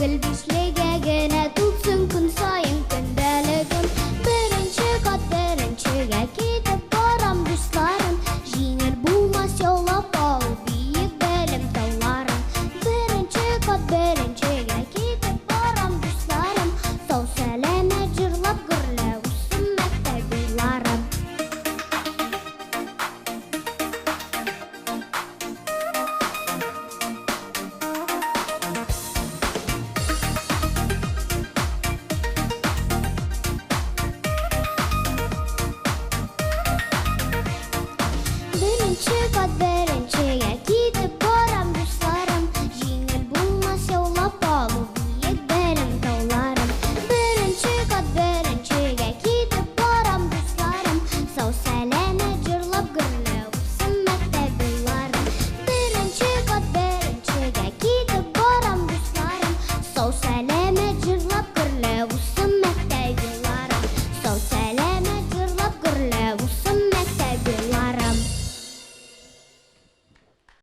Егіл бишлеге генә тулсын күн сайын көндәлегем. Беренче кат беренчегә китеп барам дусларым. Җиңел булмас яулап алу биек белем тауларым. Беренче кат беренчегә китеп барам дусларым. Сау сәламәт җырлап гөрләп үссен мәктәп юлларым. Беренче кат беренчегә китеп барам дусларым. Җиңел булмас яулап алу биек белем тауларым. Беренче кат беренчегә китеп барам дусларым. Сау сәламәт җырлап гөрләп үссен мәктәп юлларым. Беренче кат беренчегә китеп барам дусларым. Сау сәламәт